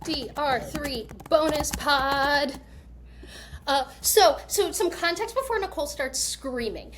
DR3 bonus pod. So some context before Nicole starts screaming.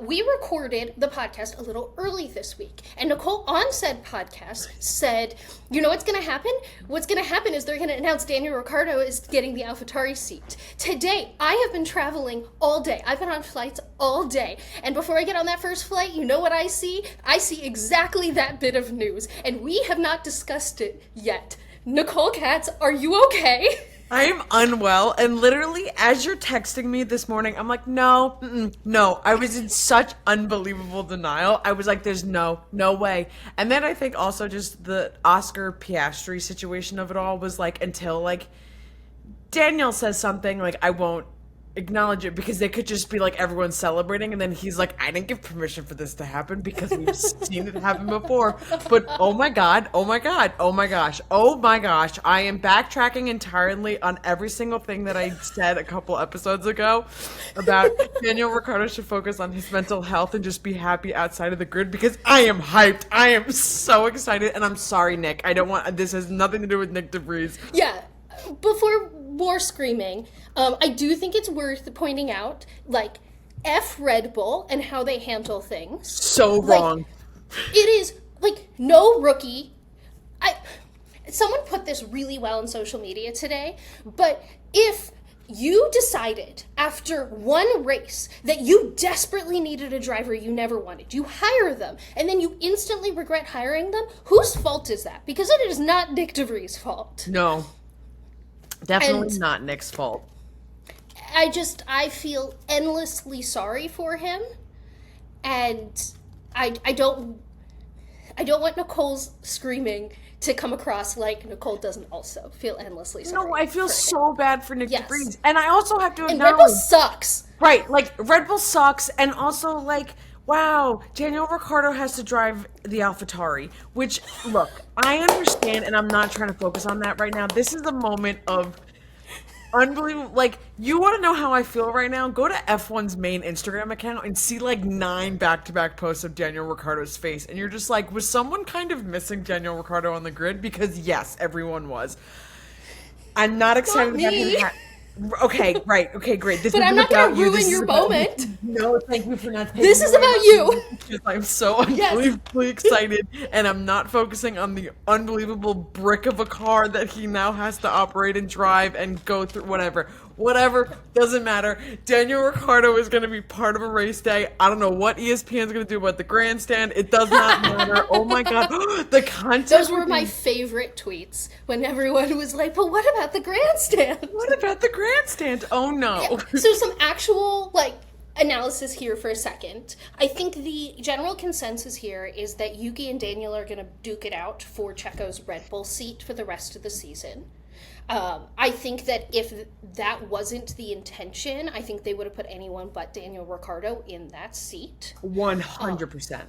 We recorded the podcast a little early this week, and Nicole on said podcast said, you know what's going to happen? What's going to happen is they're going to announce Daniel Ricciardo is getting the AlphaTauri seat. Today, I have been traveling all day. I've been on flights all day, and before I get on that first flight, you know what I see? I see exactly that bit of news, and we have not discussed it yet. Nicole Katz, are you okay? I am unwell, and literally, as you're texting me this morning, I'm like, no. I was in such unbelievable denial. I was like, there's no way. And then I think also just the Oscar Piastri situation of it all was like, until like Daniel says something, like I won't acknowledge it, because they could just be like everyone's celebrating, and then he's like, I didn't give permission for this to happen because we've seen it happen before. But oh my gosh, I am backtracking entirely on every single thing that I said a couple episodes ago about Daniel Ricciardo should focus on his mental health and just be happy outside of the grid, because I am hyped. I am so excited, and I'm sorry, Nick. This has nothing to do with Nyck de Vries. Yeah. Before more screaming, I do think it's worth pointing out, like, F Red Bull and how they handle things. So wrong. It is, like, no rookie. Someone put this really well on social media today, but if you decided after one race that you desperately needed a driver you never wanted, you hire them, and then you instantly regret hiring them, whose fault is that? Because it is not Nyck de Vries' fault. No. Definitely not Nick's fault. I feel endlessly sorry for him, and I don't want Nicole's screaming to come across like Nicole doesn't also feel endlessly sorry. No, I feel so bad for Nyck de Yes. Vries. And I also have to acknowledge... And Red Bull sucks. Right, like, Red Bull sucks, and also, like, wow, Daniel Ricciardo has to drive the AlphaTauri, which, look, I understand, and I'm not trying to focus on that right now. This is a moment of unbelievable, like, you want to know how I feel right now? Go to F1's main Instagram account and see, like, 9 back-to-back posts of Daniel Ricciardo's face, and you're just like, was someone kind of missing Daniel Ricciardo on the grid? Because, yes, everyone was. I'm not excited about him. Okay, right. Okay, great. But I'm not going to ruin your moment. No, thank you for not taking This is about you. I'm so unbelievably excited, and I'm not focusing on the unbelievable brick of a car that he now has to operate and drive and go through. Whatever, doesn't matter. Daniel Ricciardo is going to be part of a race day. I don't know what ESPN's going to do about the grandstand. It does not matter. Oh my god, the content. Those were my favorite tweets when everyone was like, but what about the grandstand? What about the grandstand? Oh no. Yeah. So some actual, like, analysis here for a second. I think the general consensus here is that Yuki and Daniel are going to duke it out for Checo's Red Bull seat for the rest of the season. I think that if that wasn't the intention, I think they would have put anyone but Daniel Ricciardo in that seat. 100%.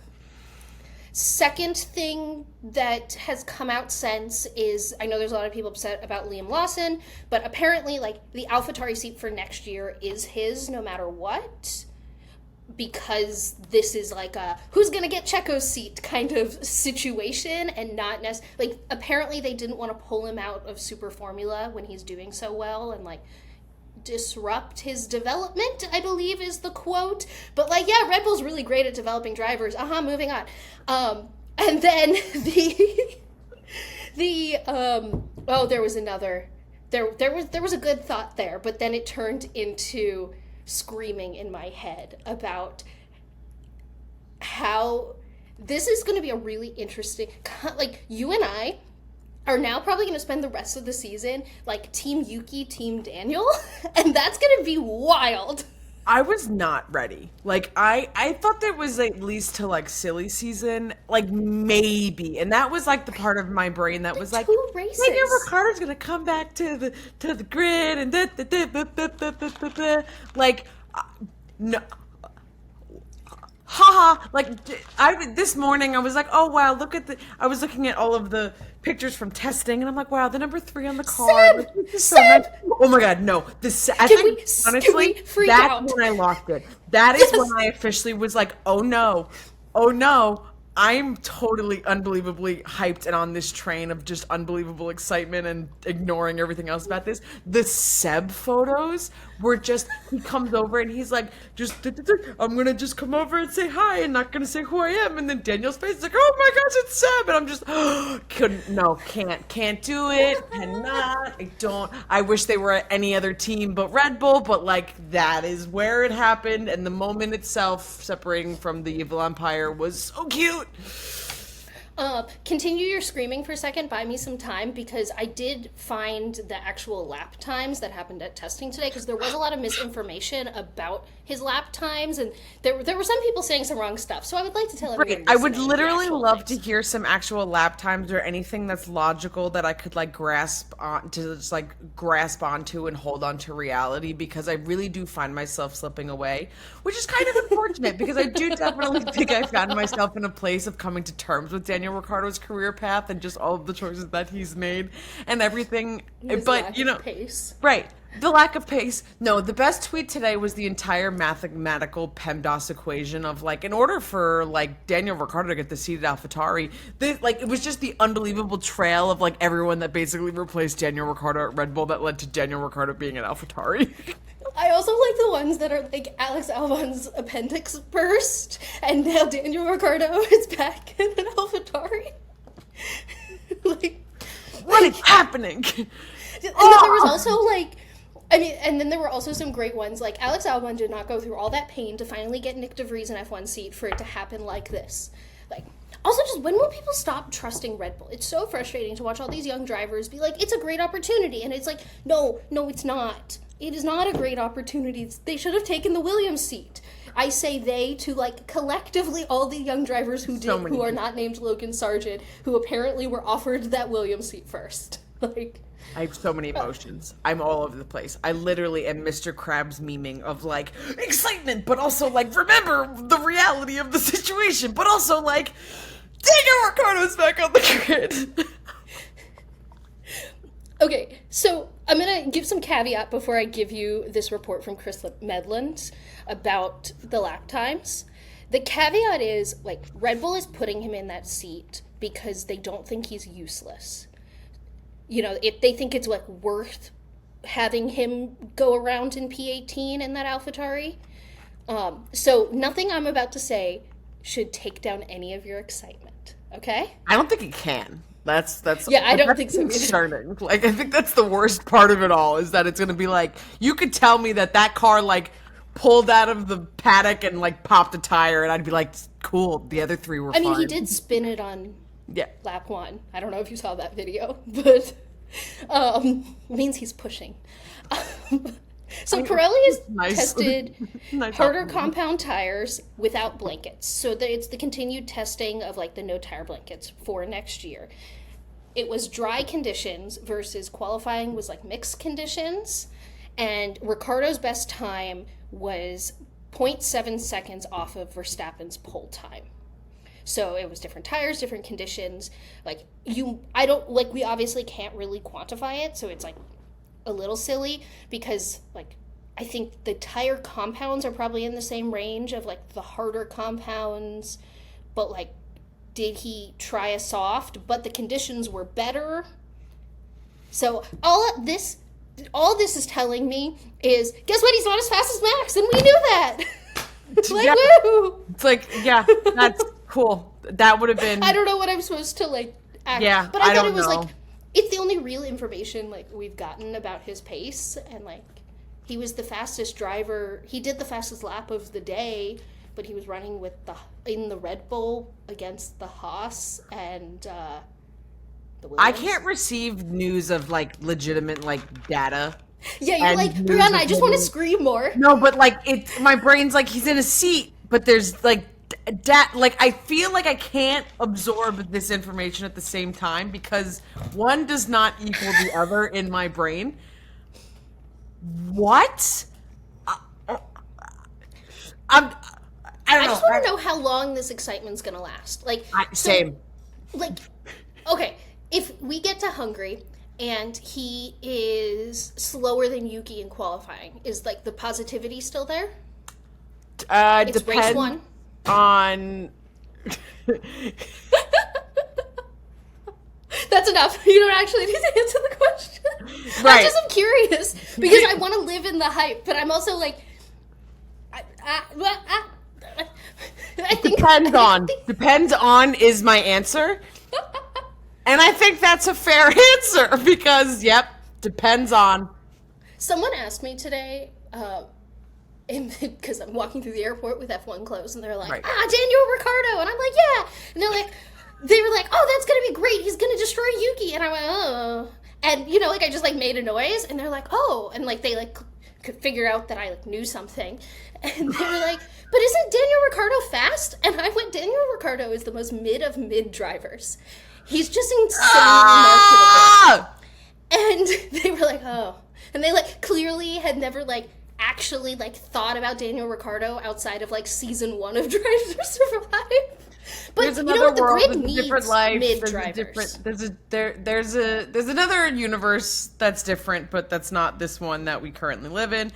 Second thing that has come out since is, I know there's a lot of people upset about Liam Lawson, but apparently, like, the AlphaTauri seat for next year is his no matter what, because this is like a who's gonna get Checo's seat kind of situation, and not like, apparently they didn't want to pull him out of Super Formula when he's doing so well and, like, disrupt his development, I believe is the quote. But, like, yeah, Red Bull's really great at developing drivers. Moving on. And then there was another, there was a good thought there, but then it turned into screaming in my head about how this is going to be a really interesting, like, you and I are now probably going to spend the rest of the season like Team Yuki, Team Daniel, and that's going to be wild. I was not ready. Like, I thought there was at least to, like, silly season, like, maybe. And that was, like, the part of my brain that was like, two races. Daniel Ricciardo's going to come back to the grid and like, no. Haha, like, this morning I was like, oh wow, I was looking at all of the pictures from testing, and I'm like, wow, the number 3 on the car. Seb! Oh my god, no. Honestly, that's when I lost it. That is when I officially was like, oh no, I'm totally unbelievably hyped and on this train of just unbelievable excitement and ignoring everything else about this. The Seb photos were just, he comes over and he's like, just, I'm gonna just come over and say hi and not gonna say who I am. And then Daniel's face is like, oh my gosh, it's Seb. And I'm just, can't do it, cannot, I don't. I wish they were at any other team but Red Bull, but like that is where it happened. And the moment itself separating from the evil empire was so cute. Continue your screaming for a second. Buy me some time because I did find the actual lap times that happened at testing today because there was a lot of misinformation about his lap times and there were some people saying some wrong stuff. So I would like to tell everyone. Right. I would literally love to hear some actual lap times or anything that's logical that I could like grasp on to just like grasp onto and hold on to reality because I really do find myself slipping away, which is kind of unfortunate because I do definitely think I found myself in a place of coming to terms with Daniel Ricciardo's career path and just all of the choices that he's made and everything. But you know, pace. Right. The lack of pace. No, the best tweet today was the entire mathematical PEMDAS equation of like, in order for like Daniel Ricciardo to get the seat at AlphaTauri, like it was just the unbelievable trail of like everyone that basically replaced Daniel Ricciardo at Red Bull that led to Daniel Ricciardo being at AlphaTauri. I also like the ones that are like Alex Albon's appendix burst, and now Daniel Ricciardo is back in an AlphaTauri. Like, what is happening? And then there was also like, I mean, and then there were also some great ones. Like Alex Albon did not go through all that pain to finally get Nyck de Vries an F1 seat for it to happen like this. Like, also just when will people stop trusting Red Bull? It's so frustrating to watch all these young drivers be like, it's a great opportunity, and it's like, no, it's not. It is not a great opportunity. They should have taken the Williams seat. I say they to like collectively all the young drivers who who are not named Logan Sargent, who apparently were offered that Williams seat first. Like, I have so many emotions. I'm all over the place. I literally am Mr. Krabs memeing of like excitement, but also like remember the reality of the situation, but also like Daniel Ricciardo's back on the grid. Okay, so I'm going to give some caveat before I give you this report from Chris Medland about the lap times. The caveat is, like, Red Bull is putting him in that seat because they don't think he's useless. You know, if they think it's, like, worth having him go around in P18 in that AlphaTauri. So nothing I'm about to say should take down any of your excitement, okay? I don't think it can. That's I don't think so concerning. Like I think that's the worst part of it all is that it's gonna be like you could tell me that car like pulled out of the paddock and like popped a tire and I'd be like cool. The other three were fine. I mean, he did spin it on yeah lap one. I don't know if you saw that video, but means he's pushing. So Pirelli has tested harder compound tires without blankets. So it's the continued testing of like the no tire blankets for next year. It was dry conditions versus qualifying was like mixed conditions. And Ricciardo's best time was 0.7 seconds off of Verstappen's pole time. So it was different tires, different conditions. Like we obviously can't really quantify it. So it's like a little silly because like I think the tire compounds are probably in the same range of like the harder compounds, but like did he try a soft but the conditions were better? So all this is telling me is guess what, he's not as fast as Max and we knew that. Like yeah. Woo! It's like yeah, that's cool. That would have been I don't know what I'm supposed to like act. Yeah, but I thought it was know. like it's the only real information like we've gotten about his pace, and like he was the fastest driver. He did the fastest lap of the day, but he was running in the Red Bull against the Haas and the Williams. I can't receive news of like legitimate like data. Yeah, you're like Briana. I just want to scream more. No, but like my brain's like he's in a seat, but there's like. Like I feel like I can't absorb this information at the same time because one does not equal the other in my brain. What? I don't know. I just want to know how long this excitement's gonna last. Like same. Like, okay, if we get to Hungary and he is slower than Yuki in qualifying, is like the positivity still there? It's Depends race one. On That's enough. You don't actually need to answer the question. Right. I just am curious because I want to live in the hype, but I'm also like, I think Depends on is my answer. And I think that's a fair answer because, yep, depends on. Someone asked me today, because I'm walking through the airport with F1 clothes, and they're like, Right. Daniel Ricciardo, and I'm like, yeah, and they were like, oh, that's gonna be great, he's gonna destroy Yuki, and I went, oh, and I just made a noise, and they're like, oh, and they could figure out that I knew something, and they were like, but isn't Daniel Ricciardo fast? And I went, Daniel Ricciardo is the most mid of mid drivers. He's just insanely marketable. And they were like, oh. And they clearly had never actually thought about Daniel Ricciardo outside of season 1 of Drive to Survive. But there's another the world, grid there's a needs different life, mid-drivers. There's another universe that's different, but that's not this one that we currently live in.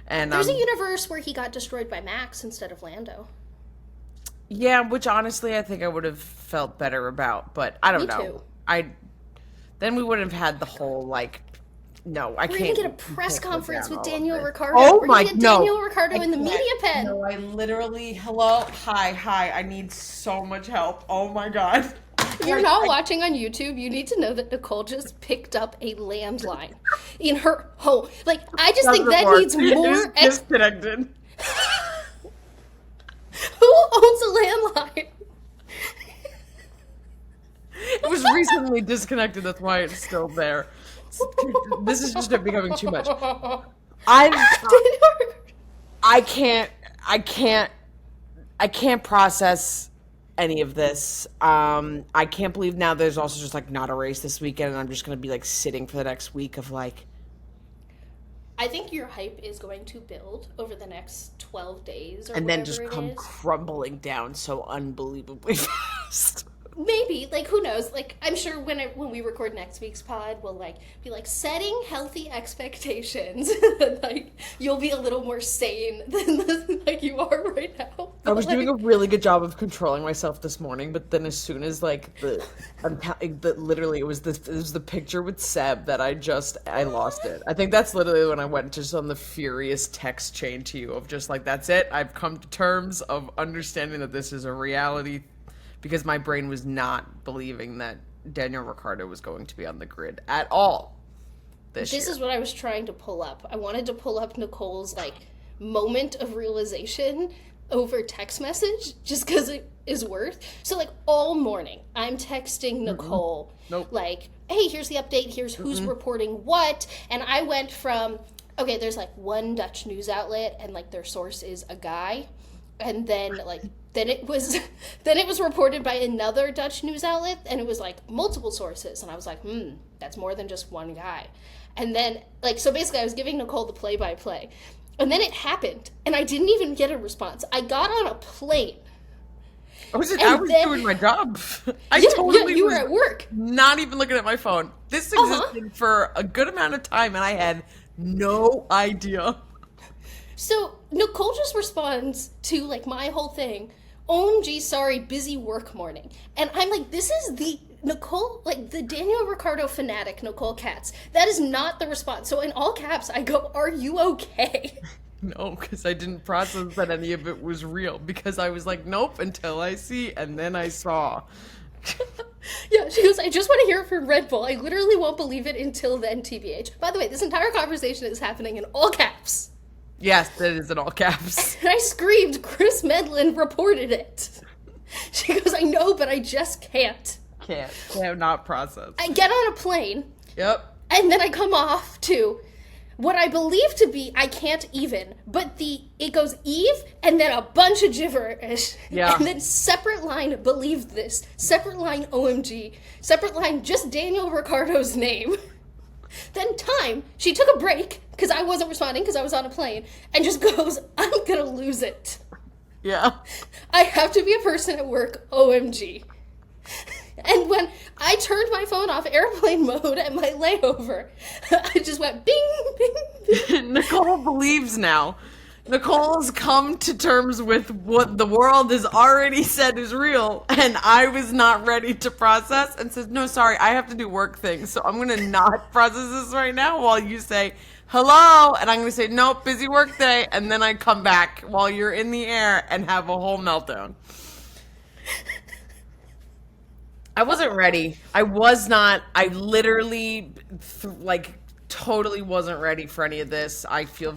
And there's a universe where he got destroyed by Max instead of Lando. Yeah, which honestly I think I would have felt better about, but I don't know. Too. Then we wouldn't have had the whole no, I can't. We're gonna get a press conference with Daniel Ricciardo. Oh We're my gonna get no! Daniel Ricciardo in the media pen. No, I literally hi. I need so much help. Oh my god. If you're not watching on YouTube, you need to know that Nicole just picked up a landline in her home. I just think that needs more. Disconnected. Who owns a landline? It was recently disconnected. That's why it's still there. This is just becoming too much. I can't process any of this. I can't believe now there's also just not a race this weekend, and I'm just gonna be sitting for the next week of I think your hype is going to build over the next 12 days or and then just whatever come it is. crumbling down so unbelievably fast. Maybe, who knows? I'm sure when we record next week's pod, we'll be setting healthy expectations. You'll be a little more sane than you are right now. I was doing a really good job of controlling myself this morning, but then as soon as literally it was the picture with Seb that I lost it. I think that's literally when I went just on the furious text chain to you of just that's it. I've come to terms of understanding that this is a reality. Because my brain was not believing that Daniel Ricciardo was going to be on the grid at all this year. This is what I was trying to pull up. I wanted to pull up Nicole's, moment of realization over text message, just because it is worth. So, all morning, I'm texting Nicole, Nope. hey, here's the update, here's who's reporting what, and I went from, okay, there's, one Dutch news outlet, and, their source is a guy, and then, then it was reported by another Dutch news outlet, and it was multiple sources, and I was that's more than just one guy. And then so basically I was giving Nicole the play-by-play, and then it happened, and I didn't even get a response. I got on a plane. I was doing my job. You were at work, not even looking at my phone. This existed for a good amount of time, and I had no idea. So Nicole just responds to my whole thing, OMG, sorry, busy work morning. And I'm this is the Nicole, the Daniel Ricciardo fanatic Nicole Katz. That is not the response. So in all caps, I go, are you okay? No, because I didn't process that any of it was real. Because I was nope, until I see, and then I saw. Yeah, she goes, I just want to hear it from Red Bull. I literally won't believe it until then, TBH. By the way, this entire conversation is happening in all caps. Yes, that is in all caps. And I screamed, Chris Medlin reported it. She goes, I know, but I just can't. Can't not process. I get on a plane. Yep. And then I come off to what I believe to be, I can't even, but it goes Eve, and then a bunch of gibberish. Yeah. And then separate line, believe this. Separate line, OMG. Separate line, just Daniel Ricciardo's name. Then time, she took a break, because I wasn't responding, because I was on a plane, and just goes, I'm gonna lose it. Yeah. I have to be a person at work, OMG. And when I turned my phone off airplane mode at my layover, I just went bing, bing, bing. Nicole believes now. Nicole's come to terms with what the world has already said is real, and I was not ready to process and says, no, sorry, I have to do work things, so I'm going to not process this right now while you say, hello, and I'm going to say, nope, busy work day, and then I come back while you're in the air and have a whole meltdown. I wasn't ready. I was not. I literally, totally wasn't ready for any of this. I feel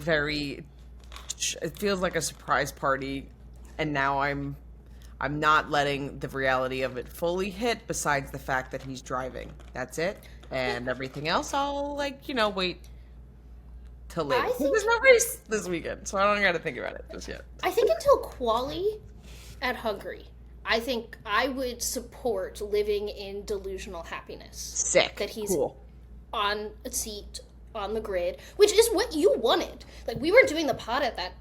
it feels like a surprise party, and now I'm not letting the reality of it fully hit, besides the fact that he's driving. That's it. And everything else, I'll, wait till later. There's no race this weekend, so I don't got to think about it just yet. I think until quali at Hungary, I think I would support living in delusional happiness. Sick. That he's cool. on a seat on the grid, which is what you wanted. Like, we weren't doing the pod at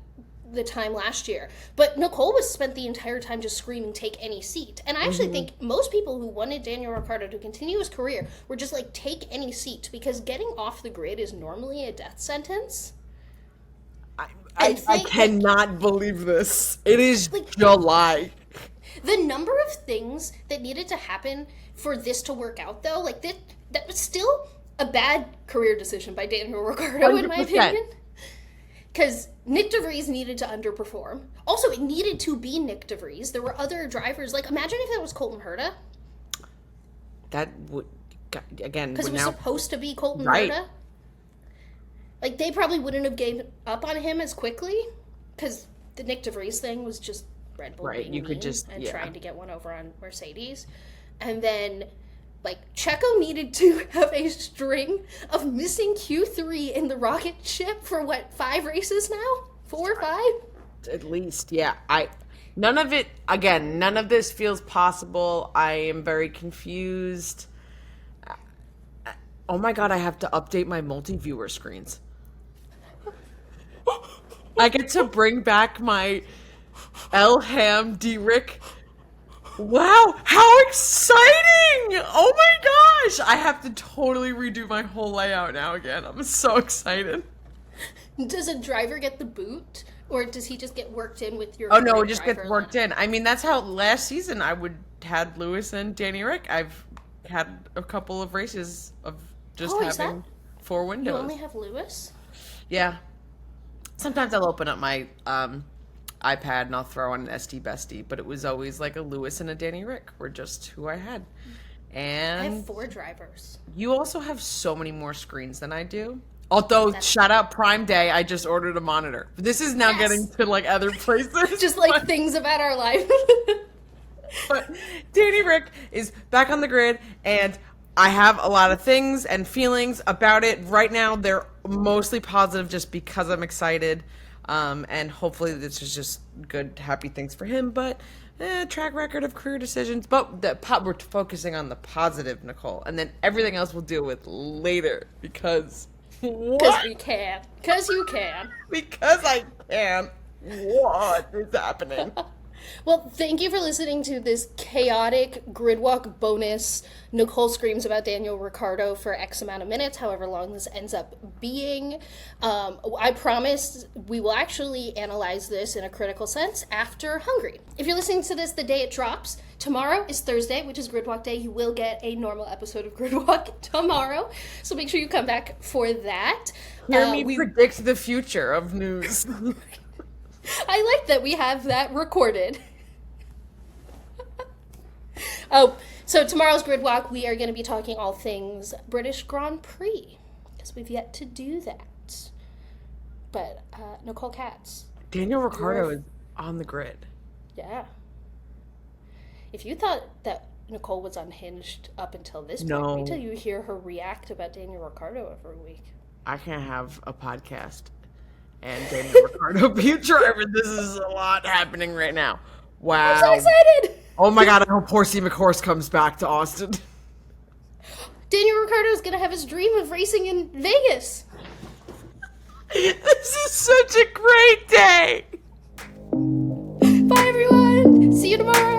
the time last year, but Nicole was spent the entire time just screaming, take any seat. And I actually think most people who wanted Daniel Ricciardo to continue his career were just like, take any seat, because getting off the grid is normally a death sentence. I cannot believe this. It is July. The number of things that needed to happen for this to work out, though, that was still a bad career decision by Daniel Ricciardo, 100%. In my opinion. Because Nyck de Vries needed to underperform. Also, it needed to be Nyck de Vries. There were other drivers. Like, imagine if that was Colton Herta. That would, again... Because it was supposed to be Colton right. Herta. Like, they probably wouldn't have gave up on him as quickly. Because the Nyck de Vries thing was just Red Bull being mean and trying to get one over on Mercedes. And then... Checo needed to have a string of missing Q3 in the rocket ship for 5 races now? 4 or 5? At least, yeah. None of this feels possible. I am very confused. Oh my god, I have to update my multi-viewer screens. I get to bring back my Elham D-Rick. Wow, how exciting! Oh my gosh! I have to totally redo my whole layout now again. I'm so excited. Does a driver get the boot? Or does he just get worked in with your... Oh no, it just gets worked in. I mean, that's how last season I had Lewis and Danny Rick. I've had a couple of races of just having 4 windows. You only have Lewis? Yeah. Sometimes I'll open up my... iPad and I'll throw on an SD Bestie, but it was always like a Lewis and a Danny Rick were just who I had. And I have 4 drivers. You also have so many more screens than I do. Although, shout out Prime Day, I just ordered a monitor. This is now getting to other places. Just things about our life. But Danny Rick is back on the grid, and I have a lot of things and feelings about it. Right now, they're mostly positive just because I'm excited. And hopefully this is just good, happy things for him, but track record of career decisions. But we're focusing on the positive, Nicole, and then everything else we'll deal with later because we can. Because you can. Because I can. What is happening? Well, thank you for listening to this chaotic gridwalk bonus. Nicole screams about Daniel Ricciardo for X amount of minutes, however long this ends up being. I promise we will actually analyze this in a critical sense after Hungary. If you're listening to this the day it drops, tomorrow is Thursday, which is Gridwalk Day. You will get a normal episode of Gridwalk tomorrow, so make sure you come back for that. Hear me predict the future of news. I like that we have that recorded. Oh, so tomorrow's Gridwalk, we are going to be talking all things British Grand Prix, because we've yet to do that. But Nicole Katz. Daniel Ricciardo is on the grid. Yeah. If you thought that Nicole was unhinged up until this point, wait till you hear her react about Daniel Ricciardo every week. I can't have a podcast and Daniel Ricciardo be a driver. This is a lot happening right now. Wow. I'm so excited. Oh my god, I hope Horsey McHorse comes back to Austin. Daniel Ricciardo is going to have his dream of racing in Vegas. This is such a great day. Bye, everyone. See you tomorrow.